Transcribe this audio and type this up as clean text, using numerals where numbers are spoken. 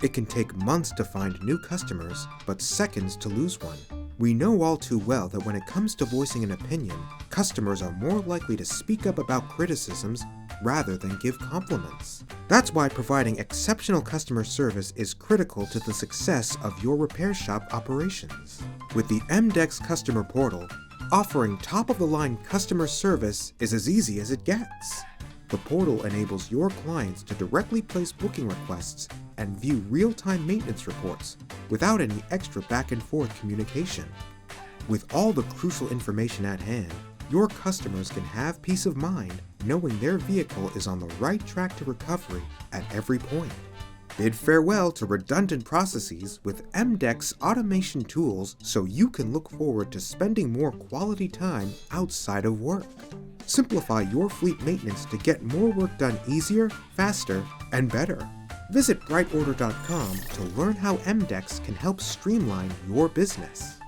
It can take months to find new customers, but seconds to lose one. We know all too well that when it comes to voicing an opinion, customers are more likely to speak up about criticisms rather than give compliments. That's why providing exceptional customer service is critical to the success of your repair shop operations. With the EMDECS Customer Portal, offering top-of-the-line customer service is as easy as it gets. The portal enables your clients to directly place booking requests and view real-time maintenance reports without any extra back-and-forth communication. With all the crucial information at hand, your customers can have peace of mind knowing their vehicle is on the right track to recovery at every point. Bid farewell to redundant processes with EMDECS automation tools so you can look forward to spending more quality time outside of work. Simplify your fleet maintenance to get more work done easier, faster, and better. Visit BrightOrder.com to learn how EMDECS can help streamline your business.